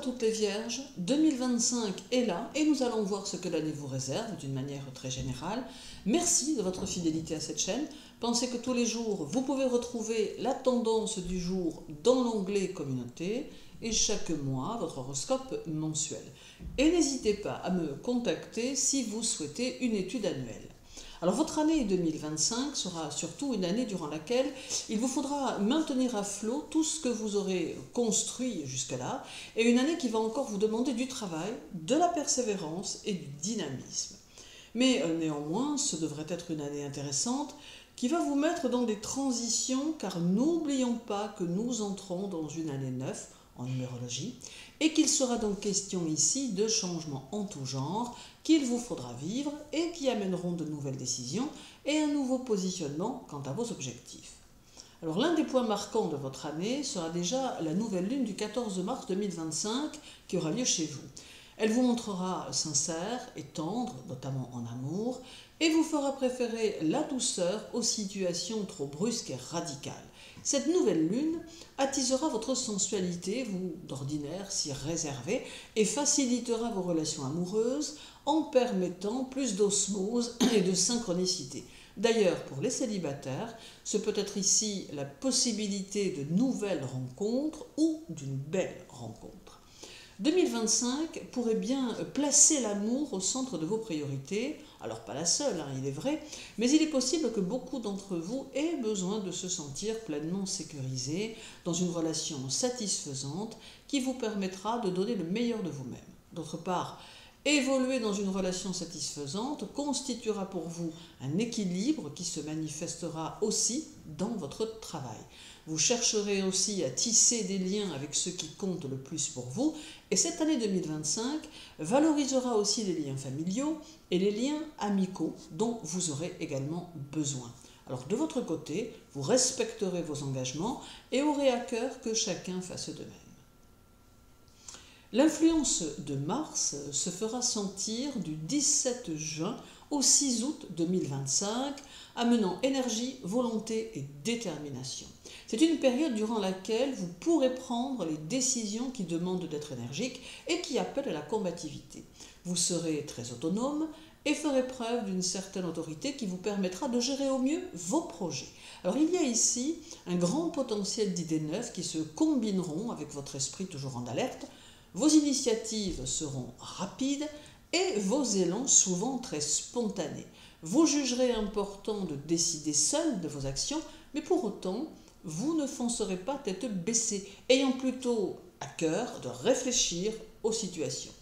toutes les vierges, 2025 est là et nous allons voir ce que l'année vous réserve d'une manière très générale. Merci de votre fidélité à cette chaîne. Pensez que tous les jours, vous pouvez retrouver la tendance du jour dans l'onglet communauté et chaque mois votre horoscope mensuel. Et n'hésitez pas à me contacter si vous souhaitez une étude annuelle. Alors votre année 2025 sera surtout une année durant laquelle il vous faudra maintenir à flot tout ce que vous aurez construit jusque-là, et une année qui va encore vous demander du travail, de la persévérance et du dynamisme. Mais néanmoins, ce devrait être une année intéressante qui va vous mettre dans des transitions, car n'oublions pas que nous entrons dans une année 9 en numérologie, et qu'il sera donc question ici de changements en tout genre qu'il vous faudra vivre et qui amèneront de nouvelles décisions et un nouveau positionnement quant à vos objectifs. Alors l'un des points marquants de votre année sera déjà la nouvelle lune du 14 mars 2025 qui aura lieu chez vous. Elle vous montrera sincère et tendre, notamment en amour, et vous fera préférer la douceur aux situations trop brusques et radicales. Cette nouvelle lune attisera votre sensualité, vous d'ordinaire si réservé, et facilitera vos relations amoureuses en permettant plus d'osmose et de synchronicité. D'ailleurs, pour les célibataires, ce peut être ici la possibilité de nouvelles rencontres ou d'une belle rencontre. 2025 pourrait bien placer l'amour au centre de vos priorités, alors pas la seule, il est vrai, mais il est possible que beaucoup d'entre vous aient besoin de se sentir pleinement sécurisés dans une relation satisfaisante qui vous permettra de donner le meilleur de vous-même. D'autre part, évoluer dans une relation satisfaisante constituera pour vous un équilibre qui se manifestera aussi dans votre travail. Vous chercherez aussi à tisser des liens avec ceux qui comptent le plus pour vous, et cette année 2025 valorisera aussi les liens familiaux et les liens amicaux dont vous aurez également besoin. Alors de votre côté, vous respecterez vos engagements et aurez à cœur que chacun fasse de même. L'influence de Mars se fera sentir du 17 juin au 6 août 2025, amenant énergie, volonté et détermination. C'est une période durant laquelle vous pourrez prendre les décisions qui demandent d'être énergiques et qui appellent à la combativité. Vous serez très autonome et ferez preuve d'une certaine autorité qui vous permettra de gérer au mieux vos projets. Alors il y a ici un grand potentiel d'idées neuves qui se combineront avec votre esprit toujours en alerte. Vos initiatives seront rapides et vos élans souvent très spontanés. Vous jugerez important de décider seul de vos actions, mais pour autant, vous ne foncerez pas tête baissée, ayant plutôt à cœur de réfléchir aux situations.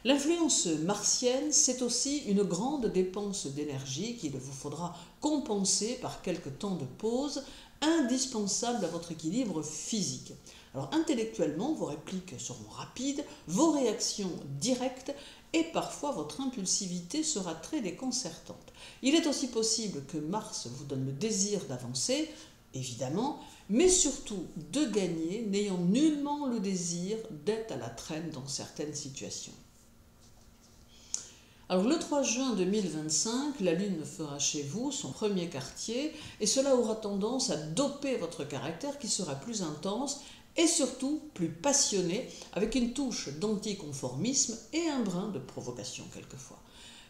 L'influence martienne, c'est aussi une grande dépense d'énergie qu'il vous faudra compenser par quelques temps de pause, indispensable à votre équilibre physique. Alors intellectuellement, vos répliques seront rapides, vos réactions directes et parfois votre impulsivité sera très déconcertante. Il est aussi possible que Mars vous donne le désir d'avancer, évidemment, mais surtout de gagner, n'ayant nullement le désir d'être à la traîne dans certaines situations. Alors le 3 juin 2025, la Lune fera chez vous son premier quartier et cela aura tendance à doper votre caractère qui sera plus intense et surtout plus passionné, avec une touche d'anticonformisme et un brin de provocation quelquefois.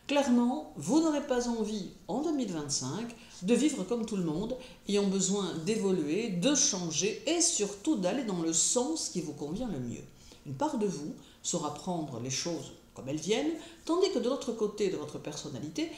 Clairement, vous n'aurez pas envie, en 2025, de vivre comme tout le monde, ayant besoin d'évoluer, de changer et surtout d'aller dans le sens qui vous convient le mieux. Une part de vous saura prendre les choses comme elles viennent, tandis que de l'autre côté de votre personnalité,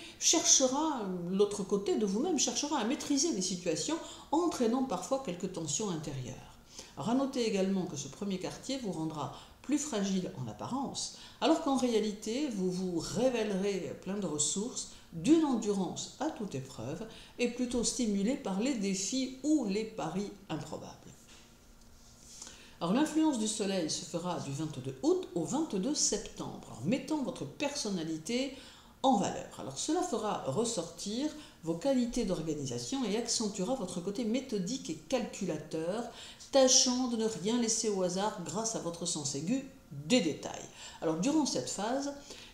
l'autre côté de vous-même cherchera à maîtriser les situations, entraînant parfois quelques tensions intérieures. Alors à noter également que ce premier quartier vous rendra plus fragile en apparence, alors qu'en réalité, vous vous révélerez plein de ressources, d'une endurance à toute épreuve, et plutôt stimulé par les défis ou les paris improbables. Alors l'influence du soleil se fera du 22 août au 22 septembre, en mettant votre personnalité en valeur. Alors cela fera ressortir vos qualités d'organisation et accentuera votre côté méthodique et calculateur, tâchant de ne rien laisser au hasard grâce à votre sens aigu des détails. Alors durant cette phase,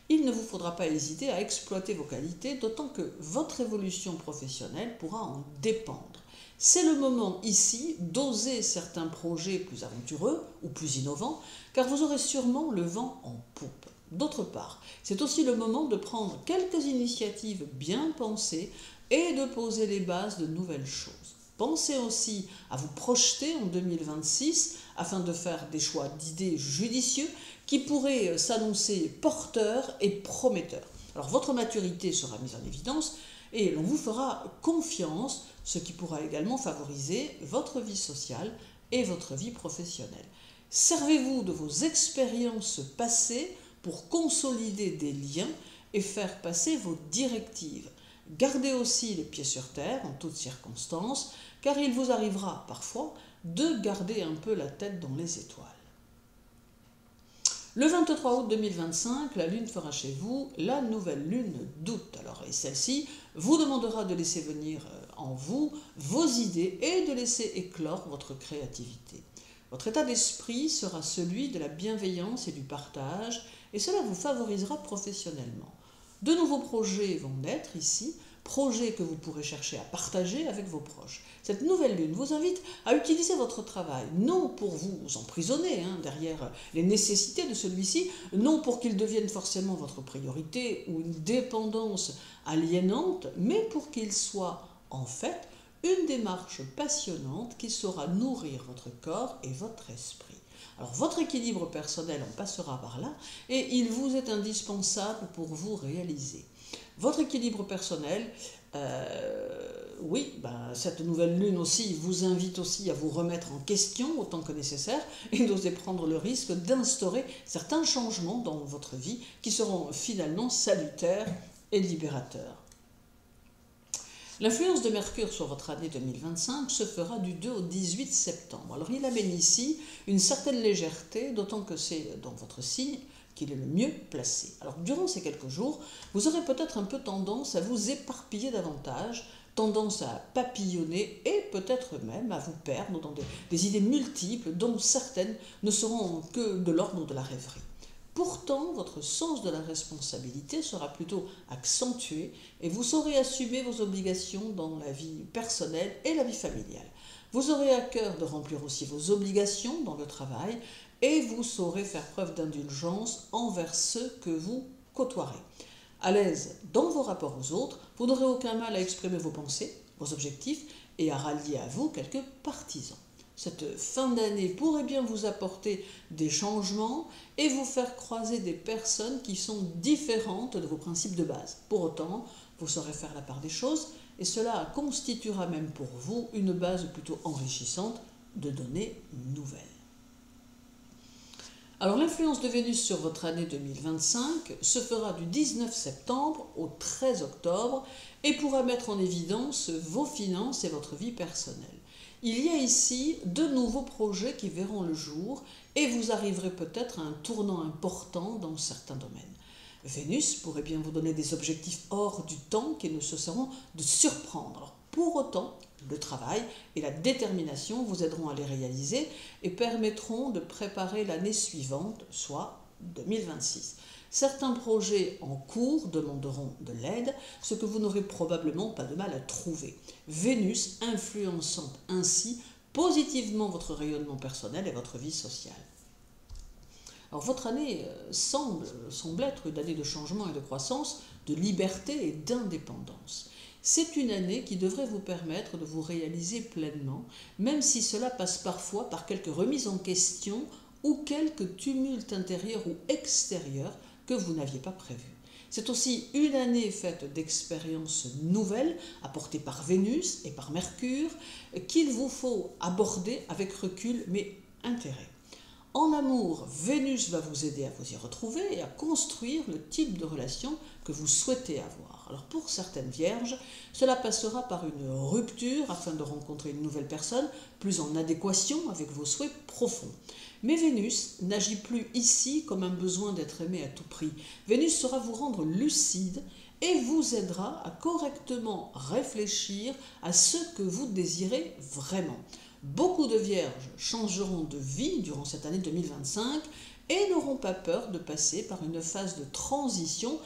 il ne vous faudra pas hésiter à exploiter vos qualités, d'autant que votre évolution professionnelle pourra en dépendre. C'est le moment ici d'oser certains projets plus aventureux ou plus innovants, car vous aurez sûrement le vent en poupe. D'autre part, c'est aussi le moment de prendre quelques initiatives bien pensées et de poser les bases de nouvelles choses. Pensez aussi à vous projeter en 2026 afin de faire des choix d'idées judicieux qui pourraient s'annoncer porteurs et prometteurs. Alors votre maturité sera mise en évidence et l'on vous fera confiance, ce qui pourra également favoriser votre vie sociale et votre vie professionnelle. Servez-vous de vos expériences passées pour consolider des liens et faire passer vos directives. Gardez aussi les pieds sur terre en toutes circonstances, car il vous arrivera parfois de garder un peu la tête dans les étoiles. Le 23 août 2025, la Lune fera chez vous la nouvelle Lune d'août. Et celle-ci vous demandera de laisser venir en vous vos idées et de laisser éclore votre créativité. Votre état d'esprit sera celui de la bienveillance et du partage, et cela vous favorisera professionnellement. De nouveaux projets vont naître ici, projets que vous pourrez chercher à partager avec vos proches. Cette nouvelle lune vous invite à utiliser votre travail, non pour vous emprisonner derrière les nécessités de celui-ci, non pour qu'il devienne forcément votre priorité ou une dépendance aliénante, mais pour qu'il soit en fait une démarche passionnante qui saura nourrir votre corps et votre esprit. Alors votre équilibre personnel en passera par là et il vous est indispensable pour vous réaliser. Votre équilibre personnel, cette nouvelle lune aussi vous invite aussi à vous remettre en question autant que nécessaire et d'oser prendre le risque d'instaurer certains changements dans votre vie qui seront finalement salutaires et libérateurs. L'influence de Mercure sur votre année 2025 se fera du 2 au 18 septembre. Alors il amène ici une certaine légèreté, d'autant que c'est dans votre signe qu'il est le mieux placé. Alors durant ces quelques jours, vous aurez peut-être un peu tendance à vous éparpiller davantage, tendance à papillonner et peut-être même à vous perdre dans des idées multiples dont certaines ne seront que de l'ordre de la rêverie. Pourtant, votre sens de la responsabilité sera plutôt accentué et vous saurez assumer vos obligations dans la vie personnelle et la vie familiale. Vous aurez à cœur de remplir aussi vos obligations dans le travail et vous saurez faire preuve d'indulgence envers ceux que vous côtoierez. À l'aise dans vos rapports aux autres, vous n'aurez aucun mal à exprimer vos pensées, vos objectifs et à rallier à vous quelques partisans. Cette fin d'année pourrait bien vous apporter des changements et vous faire croiser des personnes qui sont différentes de vos principes de base. Pour autant, vous saurez faire la part des choses et cela constituera même pour vous une base plutôt enrichissante de données nouvelles. Alors l'influence de Vénus sur votre année 2025 se fera du 19 septembre au 13 octobre et pourra mettre en évidence vos finances et votre vie personnelle. Il y a ici de nouveaux projets qui verront le jour et vous arriverez peut-être à un tournant important dans certains domaines. Vénus pourrait bien vous donner des objectifs hors du temps qui ne cesseront de surprendre. Alors, pour autant, le travail et la détermination vous aideront à les réaliser et permettront de préparer l'année suivante, soit 2026. Certains projets en cours demanderont de l'aide, ce que vous n'aurez probablement pas de mal à trouver. Vénus influençant ainsi positivement votre rayonnement personnel et votre vie sociale. Alors votre année semble être une année de changement et de croissance, de liberté et d'indépendance. C'est une année qui devrait vous permettre de vous réaliser pleinement, même si cela passe parfois par quelques remises en question ou quelques tumultes intérieurs ou extérieurs que vous n'aviez pas prévus. C'est aussi une année faite d'expériences nouvelles apportées par Vénus et par Mercure qu'il vous faut aborder avec recul mais intérêt. En amour, Vénus va vous aider à vous y retrouver et à construire le type de relation que vous souhaitez avoir. Alors pour certaines vierges, cela passera par une rupture afin de rencontrer une nouvelle personne plus en adéquation avec vos souhaits profonds. Mais Vénus n'agit plus ici comme un besoin d'être aimé à tout prix. Vénus saura vous rendre lucide et vous aidera à correctement réfléchir à ce que vous désirez vraiment. Beaucoup de vierges changeront de vie durant cette année 2025 et n'auront pas peur de passer par une phase de transition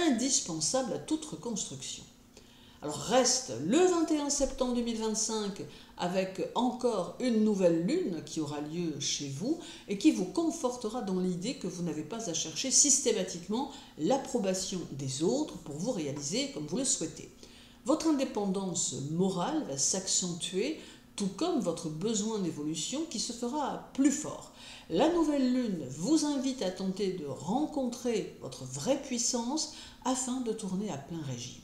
indispensable à toute reconstruction. Alors reste le 21 septembre 2025 avec encore une nouvelle lune qui aura lieu chez vous et qui vous confortera dans l'idée que vous n'avez pas à chercher systématiquement l'approbation des autres pour vous réaliser comme vous le souhaitez. Votre indépendance morale va s'accentuer, tout comme votre besoin d'évolution qui se fera plus fort. La nouvelle lune vous invite à tenter de rencontrer votre vraie puissance afin de tourner à plein régime.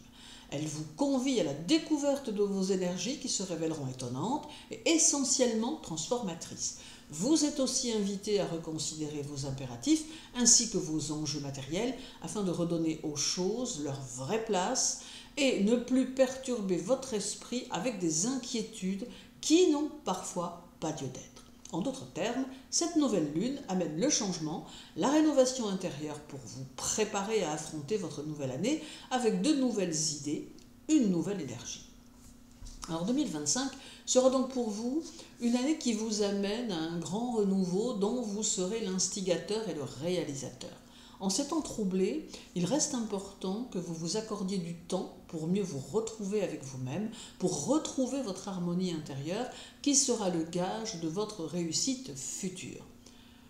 Elle vous convie à la découverte de vos énergies qui se révéleront étonnantes et essentiellement transformatrices. Vous êtes aussi invité à reconsidérer vos impératifs ainsi que vos enjeux matériels afin de redonner aux choses leur vraie place et ne plus perturber votre esprit avec des inquiétudes qui n'ont parfois pas lieu d'être. En d'autres termes, cette nouvelle lune amène le changement, la rénovation intérieure pour vous préparer à affronter votre nouvelle année avec de nouvelles idées, une nouvelle énergie. Alors 2025 sera donc pour vous une année qui vous amène à un grand renouveau dont vous serez l'instigateur et le réalisateur. En ces temps troublés, il reste important que vous vous accordiez du temps pour mieux vous retrouver avec vous-même, pour retrouver votre harmonie intérieure qui sera le gage de votre réussite future.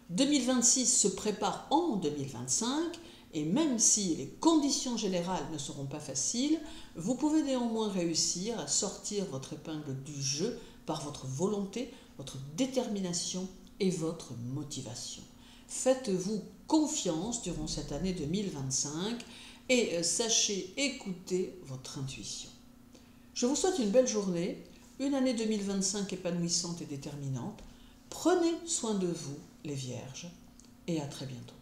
2026 se prépare en 2025 et même si les conditions générales ne seront pas faciles, vous pouvez néanmoins réussir à sortir votre épingle du jeu par votre volonté, votre détermination et votre motivation. Faites-vous confiance durant cette année 2025 et sachez écouter votre intuition. Je vous souhaite une belle journée, une année 2025 épanouissante et déterminante. Prenez soin de vous, les Vierges, et à très bientôt.